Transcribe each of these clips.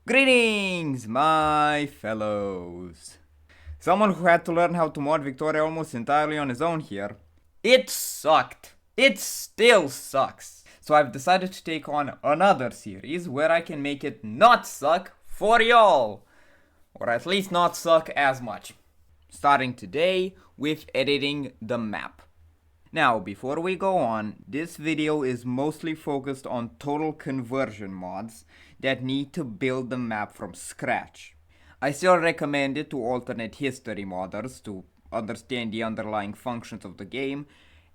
Greetings, my fellows. Someone who had to learn how to mod Victoria almost entirely on his own here. It sucked. It still sucks. So I've decided to take on another series where I can make it not suck for y'all. Or at least not suck as much. Starting today with editing the map. Now, before we go on, this video is mostly focused on total conversion mods that need to build the map from scratch. I still recommend it to alternate history modders to understand the underlying functions of the game,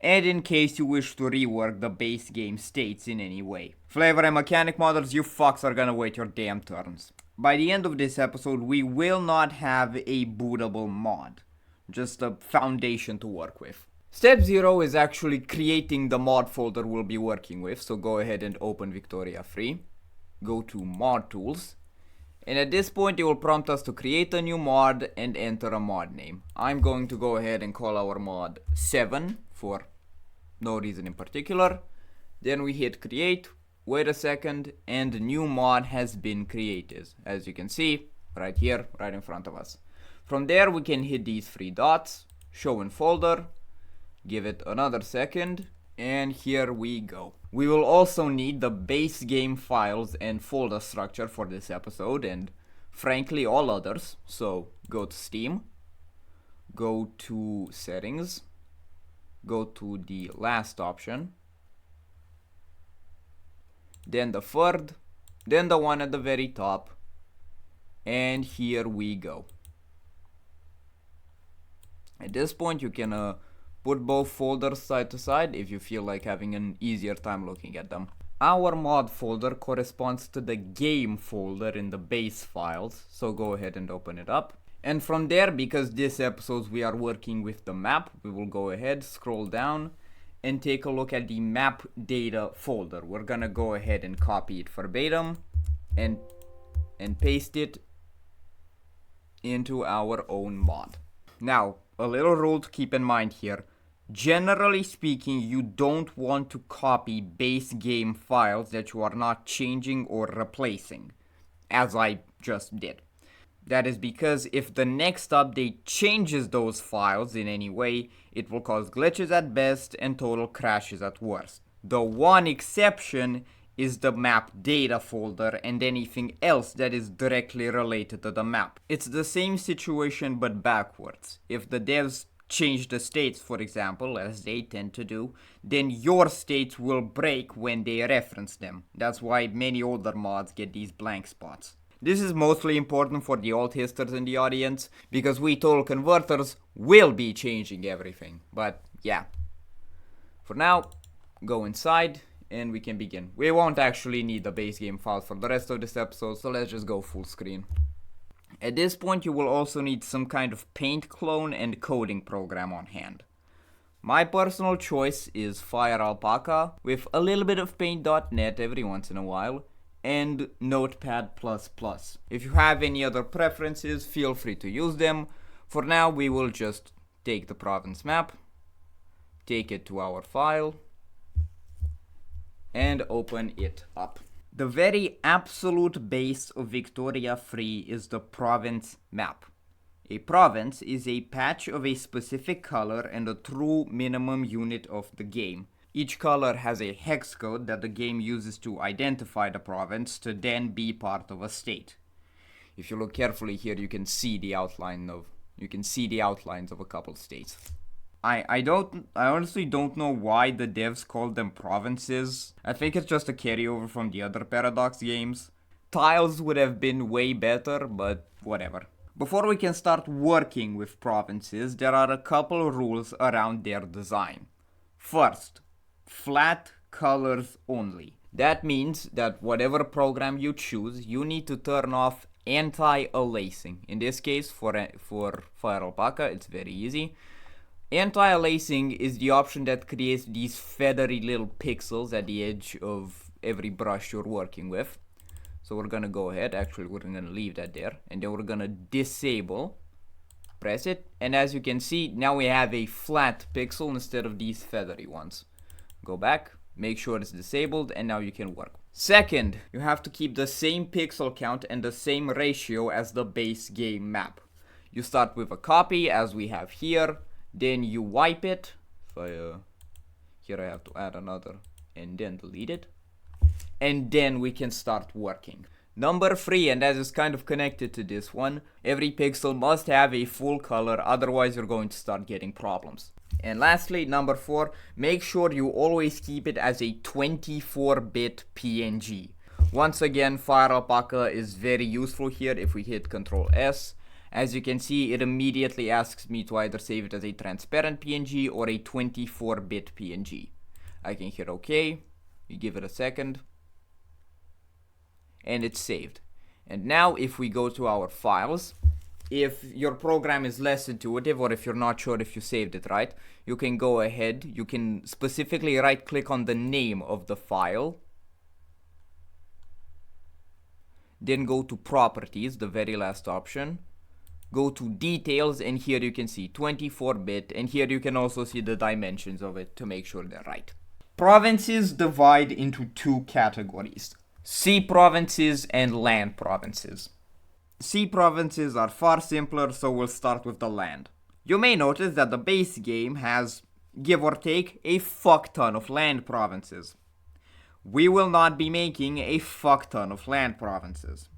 and in case you wish to rework the base game states in any way. Flavor and mechanic modders, you fucks are gonna wait your damn turns. By the end of this episode, we will not have a bootable mod, just a foundation to work with. Step 0 is actually creating the mod folder we'll be working with, so go ahead and open Victoria Free. Go to Mod Tools, and at this point it will prompt us to create a new mod and enter a mod name. I'm going to go ahead and call our mod 7 for no reason in particular. Then we hit create, wait a second, and a new mod has been created, as you can see right here, right in front of us. From there we can hit these 3 dots, show in folder, give it another second, and here we go. We will also need the base game files and folder structure for this episode, and frankly all others. So go to Steam, go to settings, go to the last option, then the third, then the one at the very top, and here we go. At this point you can put both folders side to side if you feel like having an easier time looking at them. Our mod folder corresponds to the game folder in the base files, so go ahead and open it up. And from there, because this episode we are working with the map, we will go ahead, scroll down, and take a look at the map data folder. We're gonna go ahead and copy it verbatim and paste it into our own mod. Now, a little rule to keep in mind here. Generally speaking, you don't want to copy base game files that you are not changing or replacing, as I just did. That is because if the next update changes those files in any way, it will cause glitches at best and total crashes at worst. The one exception is the map data folder and anything else that is directly related to the map. It's the same situation but backwards. If the devs change the states, for example, as they tend to do, then your states will break when they reference them. That's why many older mods get these blank spots. This is mostly important for the alt histers in the audience, because we total converters will be changing everything. But yeah, for now, go inside and we can begin. We won't actually need the base game files for the rest of this episode, so let's just go full screen. At this point you will also need some kind of paint clone and coding program on hand. My personal choice is FireAlpaca with a little bit of paint.net every once in a while and Notepad++. If you have any other preferences, feel free to use them. For now we will just take the province map, take it to our file, and open it up. The very absolute base of Victoria Free is the province map. A province is a patch of a specific color and a true minimum unit of the game. Each color has a hex code that the game uses to identify the province to then be part of a state. If you look carefully here, you can see the outlines of a couple states. I honestly don't know why the devs called them provinces. I think it's just a carryover from the other Paradox games. Tiles would have been way better, but whatever. Before we can start working with provinces, there are a couple rules around their design. First, flat colors only. That means that whatever program you choose, you need to turn off anti-aliasing. In this case, for FireAlpaca, it's very easy. Anti-aliasing is the option that creates these feathery little pixels at the edge of every brush you're working with. So we're gonna go ahead, actually we're gonna leave that there, and then we're gonna disable, press it, and as you can see, now we have a flat pixel instead of these feathery ones. Go back, make sure it's disabled, and now you can work. Second, you have to keep the same pixel count and the same ratio as the base game map. You start with a copy as we have here, then you wipe it. Here I have to add another and then delete it. And then we can start working. Number 3, and that is kind of connected to this one, every pixel must have a full color, otherwise you're going to start getting problems. And lastly, number 4, make sure you always keep it as a 24-bit PNG. Once again, Fire Alpaca is very useful here if we hit Ctrl S. As you can see, it immediately asks me to either save it as a transparent PNG or a 24-bit PNG. I can hit OK, you give it a second, and it's saved. And now if we go to our files, if your program is less intuitive or if you're not sure if you saved it right, you can go ahead, you can specifically right click on the name of the file, then go to properties, the very last option, go to details, and here you can see 24-bit, and here you can also see the dimensions of it to make sure they're right. Provinces divide into 2 categories: sea provinces and land provinces. Sea provinces are far simpler, so we'll start with the land. You may notice that the base game has, give or take, a fuck ton of land provinces. We will not be making a fuck ton of land provinces.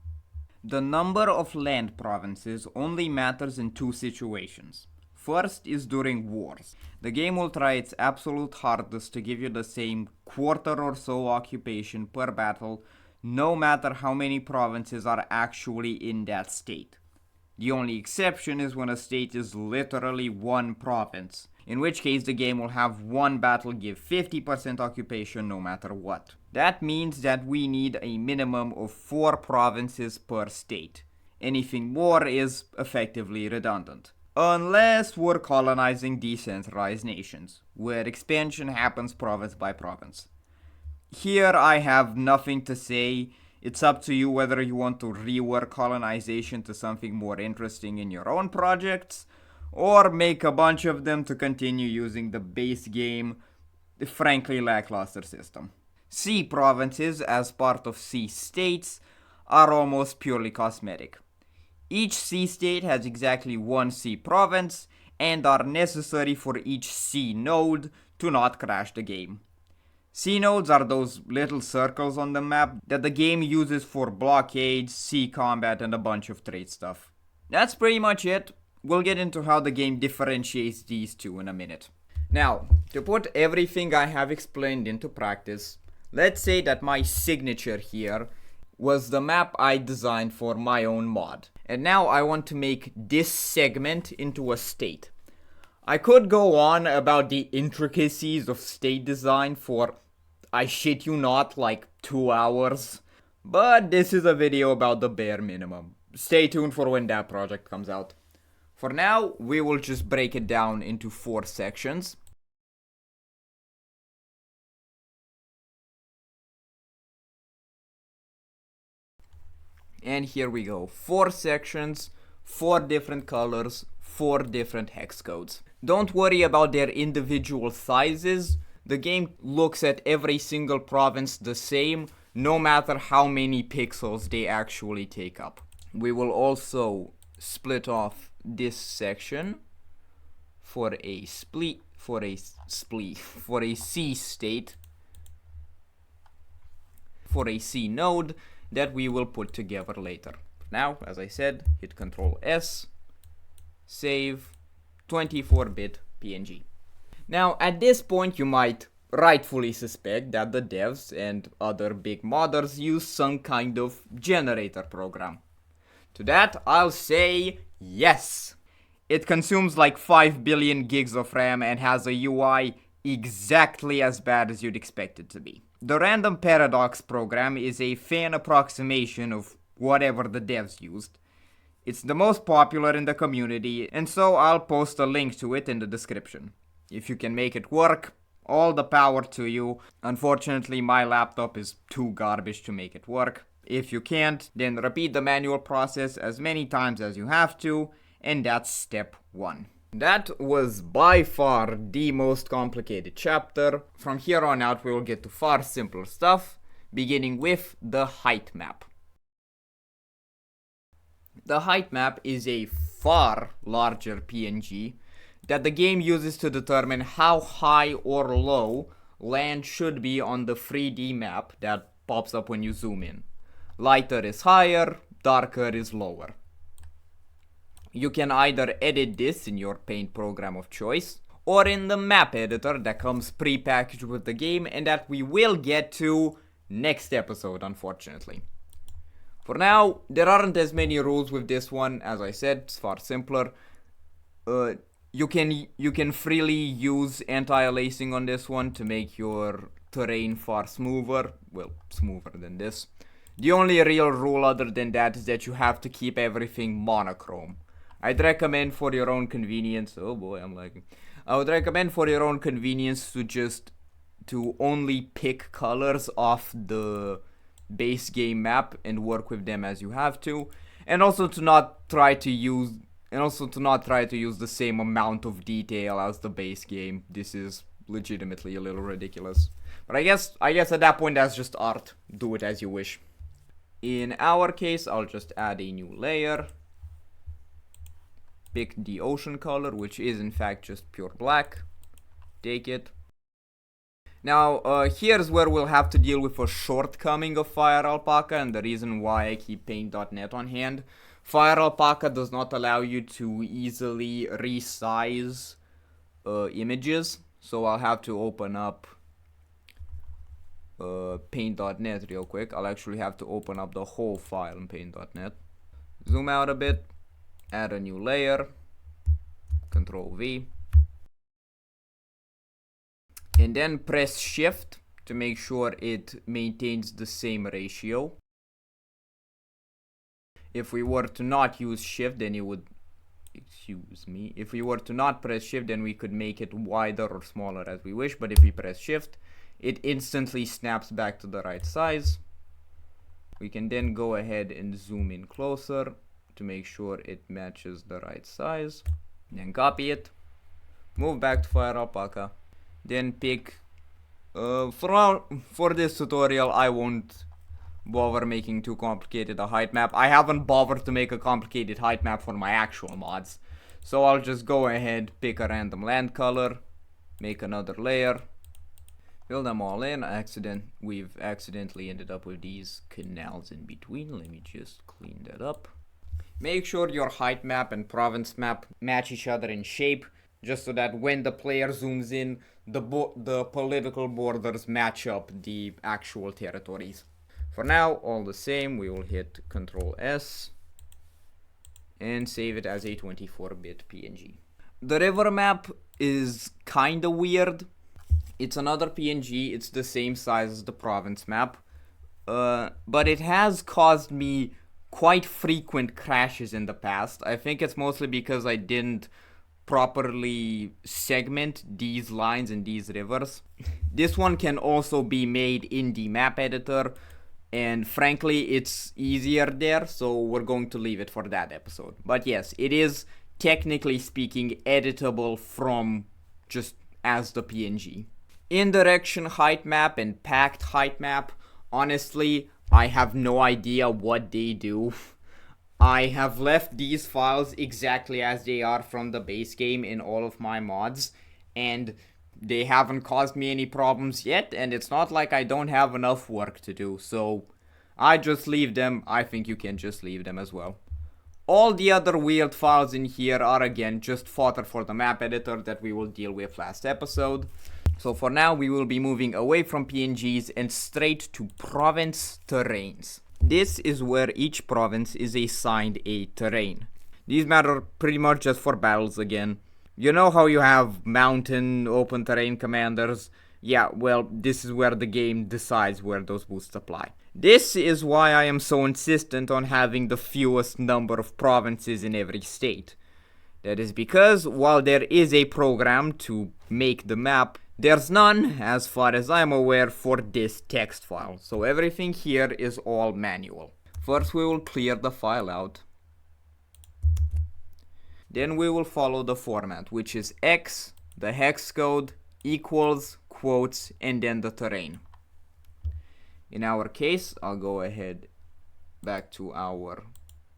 The number of land provinces only matters in 2 situations. First is during wars. The game will try its absolute hardest to give you the same quarter or so occupation per battle, no matter how many provinces are actually in that state. The only exception is when a state is literally 1 province, in which case the game will have 1 battle give 50% occupation no matter what. That means that we need a minimum of 4 provinces per state. Anything more is effectively redundant. Unless we're colonizing decentralized nations, where expansion happens province by province. Here I have nothing to say. It's up to you whether you want to rework colonization to something more interesting in your own projects, or make a bunch of them to continue using the base game, frankly lackluster system. Sea provinces, as part of sea states, are almost purely cosmetic. Each sea state has exactly 1 sea province, and are necessary for each sea node to not crash the game. Sea nodes are those little circles on the map that the game uses for blockades, sea combat, and a bunch of trade stuff. That's pretty much it. We'll get into how the game differentiates these 2 in a minute. Now, to put everything I have explained into practice, let's say that my signature here was the map I designed for my own mod. And now I want to make this segment into a state. I could go on about the intricacies of state design for, I shit you not, like 2 hours. But this is a video about the bare minimum. Stay tuned for when that project comes out. For now, we will just break it down into 4 sections. And here we go. 4 sections, 4 different colors, 4 different hex codes. Don't worry about their individual sizes. The game looks at every single province the same, no matter how many pixels they actually take up. We will also split off this section for a C state, for a C node that we will put together later. Now, as I said, hit Ctrl S, save, 24-bit PNG. Now, at this point, you might rightfully suspect that the devs and other big modders use some kind of generator program. To that, I'll say yes. It consumes like 5 billion gigs of RAM and has a UI exactly as bad as you'd expect it to be. The Random Paradox program is a fan approximation of whatever the devs used. It's the most popular in the community, and so I'll post a link to it in the description. If you can make it work, all the power to you. Unfortunately, my laptop is too garbage to make it work. If you can't, then repeat the manual process as many times as you have to, and that's step 1. That was by far the most complicated chapter. From here on out we will get to far simpler stuff, beginning with the height map. The height map is a far larger PNG that the game uses to determine how high or low land should be on the 3D map that pops up when you zoom in. Lighter is higher, darker is lower. You can either edit this in your paint program of choice, or in the map editor that comes pre-packaged with the game and that we will get to next episode, unfortunately. For now, there aren't as many rules with this one. As I said, it's far simpler. You can freely use anti-aliasing on this one to make your terrain far smoother. Well, smoother than this. The only real rule other than that is that you have to keep everything monochrome. I'd recommend for your own convenience. Oh boy, I'm lagging. I would recommend for your own convenience to only pick colors off the base game map and work with them as you have to, and also to not try to use the same amount of detail as the base game. This is legitimately a little ridiculous. But I guess at that point that's just art. Do it as you wish. In our case, I'll just add a new layer. Pick the ocean color, which is in fact just pure black. Take it. Now, here's where we'll have to deal with a shortcoming of Fire Alpaca and the reason why I keep Paint.net on hand. Fire Alpaca does not allow you to easily resize images, so I'll have to open up Paint.net real quick. I'll actually have to open up the whole file in Paint.net. Zoom out a bit, add a new layer, Control V. And then press Shift to make sure it maintains the same ratio. If we were to not use Shift, then it would, if we were to not press Shift, then we could make it wider or smaller as we wish. But if we press Shift, it instantly snaps back to the right size. We can then go ahead and zoom in closer to make sure it matches the right size. Then copy it, move back to Fire Alpaca. Then pick, for this tutorial I won't bother making too complicated a height map. I haven't bothered to make a complicated height map for my actual mods. So I'll just go ahead, pick a random land color, make another layer, fill them all in. We've accidentally ended up with these canals in between. Let me just clean that up. Make sure your height map and province map match each other in shape, just so that when the player zooms in, the political borders match up the actual territories. For now, all the same, we will hit Ctrl S and save it as a 24-bit PNG. The river map is kinda weird. It's another PNG, it's the same size as the province map, but it has caused me quite frequent crashes in the past. I think it's mostly because I didn't properly segment these lines and these rivers. This one can also be made in the map editor, and frankly it's easier there, so we're going to leave it for that episode. But yes, it is technically speaking editable from just as the PNG. Indirection height map and packed height map, honestly I have no idea what they do. I have left these files exactly as they are from the base game in all of my mods, and they haven't caused me any problems yet, and it's not like I don't have enough work to do, so I just leave them. I think you can just leave them as well. All the other weird files in here are again just fodder for the map editor that we will deal with last episode. So for now we will be moving away from PNGs and straight to province terrains. This is where each province is assigned a terrain. These matter pretty much just for battles again. You know how you have mountain, open terrain commanders? Yeah, well, this is where the game decides where those boosts apply. This is why I am so insistent on having the fewest number of provinces in every state. That is because while there is a program to make the map, there's none, as far as I'm aware, for this text file. So everything here is all manual. First we will clear the file out. Then we will follow the format, which is X, the hex code, equals, quotes, and then the terrain. In our case, I'll go ahead back to our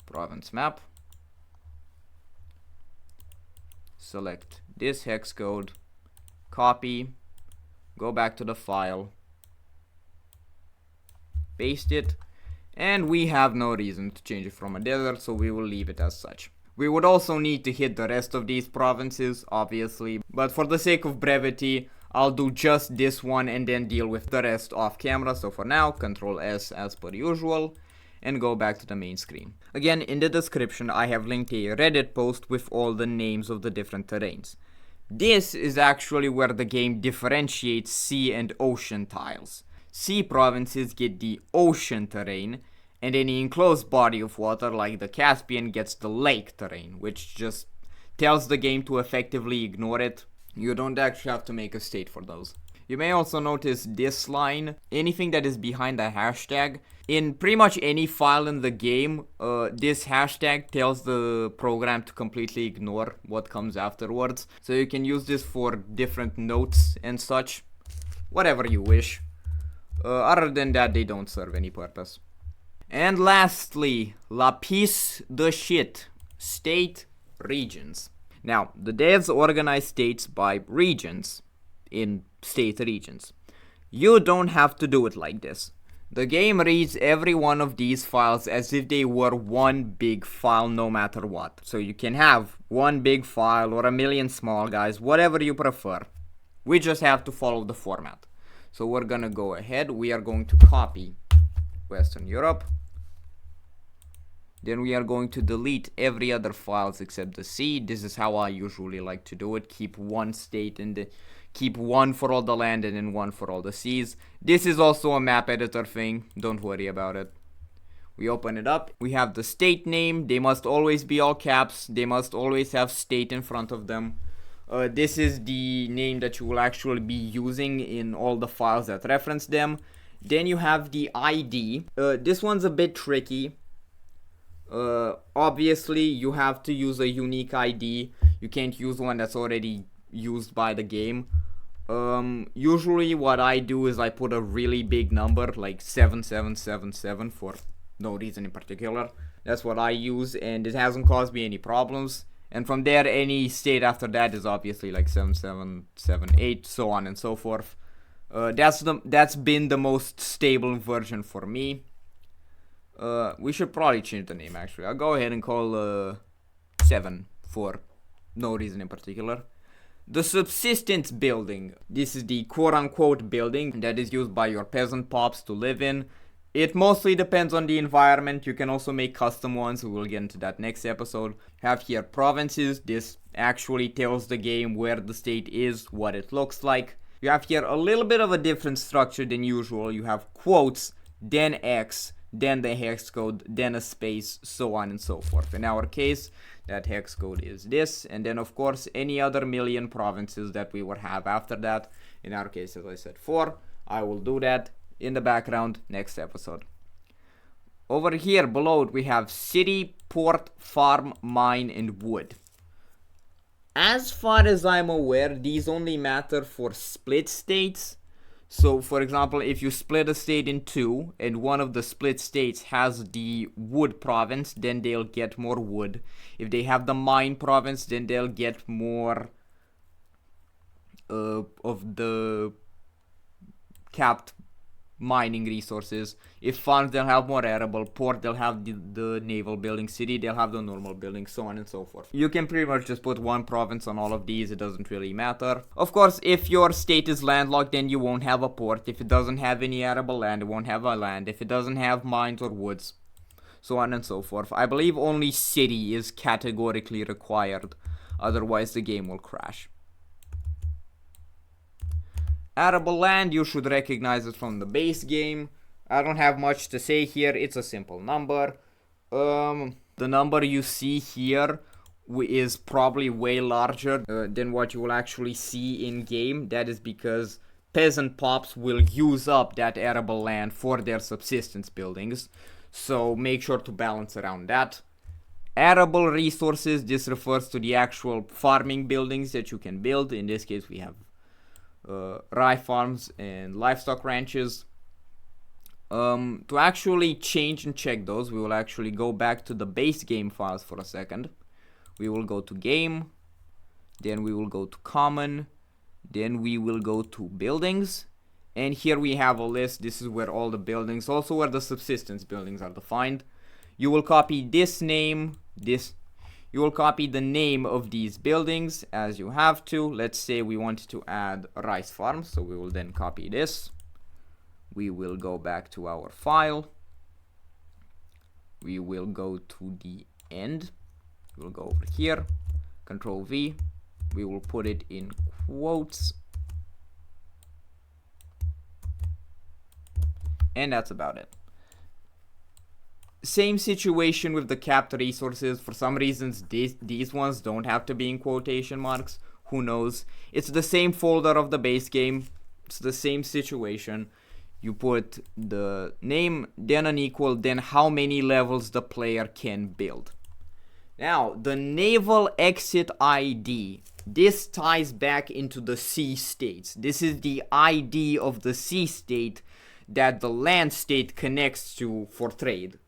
province map. Select this hex code, copy, go back to the file, paste it, and we have no reason to change it from a desert, so we will leave it as such. We would also need to hit the rest of these provinces, obviously, but for the sake of brevity, I'll do just this one and then deal with the rest off camera. So for now, Ctrl S as per usual, and go back to the main screen. Again, in the description, I have linked a Reddit post with all the names of the different terrains. This is actually where the game differentiates sea and ocean tiles. Sea provinces get the ocean terrain, and any enclosed body of water like the Caspian gets the lake terrain, which just tells the game to effectively ignore it. You don't actually have to make a state for those. You may also notice this line, anything that is behind the hashtag. In pretty much any file in the game, this hashtag tells the program to completely ignore what comes afterwards. So you can use this for different notes and such, whatever you wish. Other than that, they don't serve any purpose. And lastly, Lapis the shit, state regions. Now, the devs organize states by regions, in state regions. You don't have to do it like this. The game reads every one of these files as if they were one big file no matter what. So you can have one big file or a million small guys, whatever you prefer. We just have to follow the format. So we're gonna go ahead, we are going to copy Western Europe. Then we are going to delete every other files except the sea. This is how I usually like to do it. Keep one state and keep one for all the land and then one for all the seas. This is also a map editor thing. Don't worry about it. We open it up. We have the state name. They must always be all caps. They must always have state in front of them. This is the name that you will actually be using in all the files that reference them. Then you have the ID. This one's a bit tricky. Obviously you have to use a unique ID. You can't use one that's already used by the game. Usually what I do is I put a really big number like 7777 for no reason in particular. That's what I use, and it hasn't caused me any problems. And from there, any state after that is obviously like 7778, so on and so forth. That's been the most stable version for me. We should probably change the name actually. I'll go ahead and call 7 for no reason in particular. The subsistence building. This is the quote-unquote building that is used by your peasant pops to live in. It mostly depends on the environment. You can also make custom ones. We will get into that next episode. Have here provinces. This actually tells the game where the state is, what it looks like. You have here a little bit of a different structure than usual. You have quotes, then X, then the hex code, then a space, so on and so forth. In our case, that hex code is this, and then of course any other million provinces that we would have after that. In our case, as I said, 4. I will do that in the background next episode. Over here below it, we have city, port, farm, mine, and wood. As far as I'm aware, these only matter for split states. So for example, if you split a state in 2 and one of the split states has the wood province, then they'll get more wood. If they have the mine province, then they'll get more of the capped mining resources. If farms, they'll have more arable. Port, they'll have the naval building. City, they'll have the normal building, so on and so forth. You can pretty much just put one province on all of these. It doesn't really matter. Of course, if your state is landlocked, then you won't have a port. If it doesn't have any arable land, it won't have a land. If it doesn't have mines or woods, so on and so forth. I believe only city is categorically required. Otherwise, the game will crash. Arable land, you should recognize it from the base game. I don't have much to say here. It's a simple number. The number you see here is probably way larger than what you will actually see in game. That is because peasant pops will use up that arable land for their subsistence buildings. So make sure to balance around that. Arable resources, this refers to the actual farming buildings that you can build. In this case, we have rye farms and livestock ranches. To actually change and check those, we will actually go back to the base game files for a second. We will go to game, then we will go to common, then we will go to buildings, and here we have a list. This is where all the buildings, also where the subsistence buildings are defined. You will copy this name, you will copy the name of these buildings as you have to. Let's say we want to add a rice farm, so we will then copy this. We will go back to our file. We will go to the end. We'll go over here, Control V. We will put it in quotes. And that's about it. Same situation with the capped resources. For some reasons, these ones don't have to be in quotation marks. Who knows? It's the same folder of the base game. It's the same situation. You put the name, then an equal, then how many levels the player can build. Now, the naval exit ID. This ties back into the sea states. This is the ID of the sea state that the land state connects to for trade.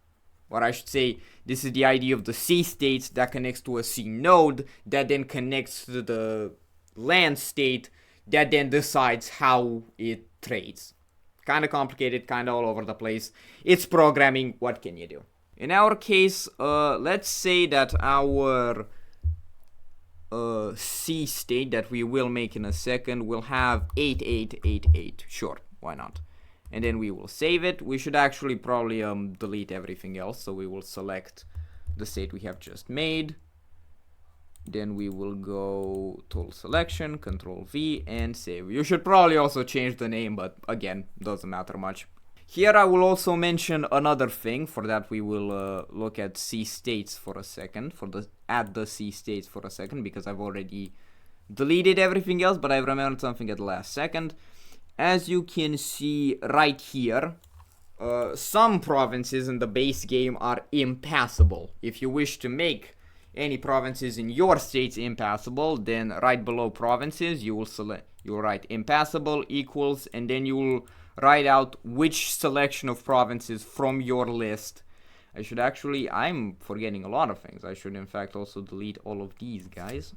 Or I should say, this is the ID of the sea states that connects to a sea node that then connects to the land state that then decides how it trades. Kind of complicated, kind of all over the place. It's programming, what can you do? In our case, let's say that our sea state that we will make in a second will have 8888. Sure, why not? And then we will save it. We should actually probably delete everything else. So we will select the state we have just made. Then we will go total selection, Control V, and save. You should probably also change the name, but again, doesn't matter much. Here I will also mention another thing. For that we will look at C states for a second. Add the C states for a second, because I've already deleted everything else, but I remembered something at the last second. As you can see right here, some provinces in the base game are impassable. If you wish to make any provinces in your states impassable, then right below provinces you will write impassable equals, and then you will write out which selection of provinces from your list. I'm forgetting a lot of things. I should in fact also delete all of these guys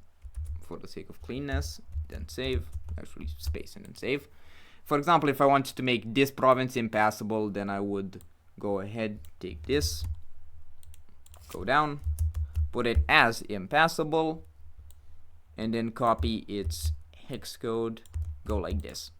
for the sake of cleanness. Then save, actually space and then save. For example, if I wanted to make this province impassable, then I would go ahead, take this, go down, put it as impassable, and then copy its hex code, go like this.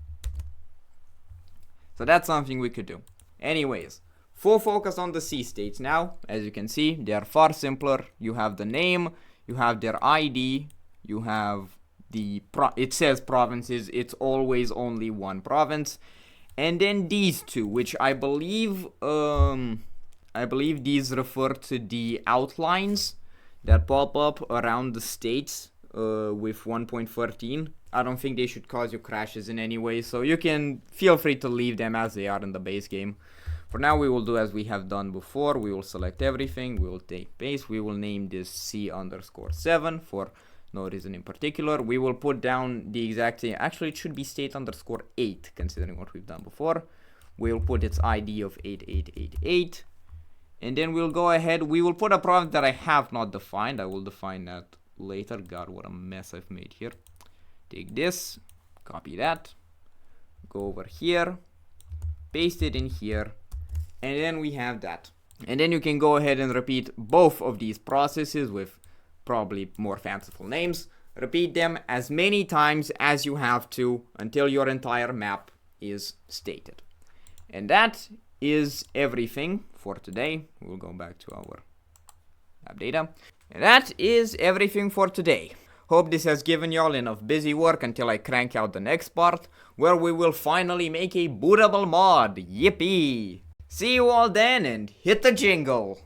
So that's something we could do. Anyways, full focus on the C states now. As you can see, they are far simpler. You have the name, you have their ID, you have it says provinces, it's always only one province. And then these two, which I believe these refer to the outlines that pop up around the states with 1.13. I don't think they should cause you crashes in any way, so you can feel free to leave them as they are in the base game. For now, we will do as we have done before. We will select everything, we will take base, we will name this C_7 for no reason in particular. We will put down the exact thing. Actually, it should be state_8, considering what we've done before. We'll put its ID of 8888. And then we'll go ahead. We will put a province that I have not defined. I will define that later. God, what a mess I've made here. Take this, copy that, go over here, paste it in here, and then we have that. And then you can go ahead and repeat both of these processes with probably more fanciful names. Repeat them as many times as you have to until your entire map is stated. And that is everything for today. We'll go back to our app data. And that is everything for today. Hope this has given y'all enough busy work until I crank out the next part, where we will finally make a bootable mod. Yippee! See you all then, and hit the jingle!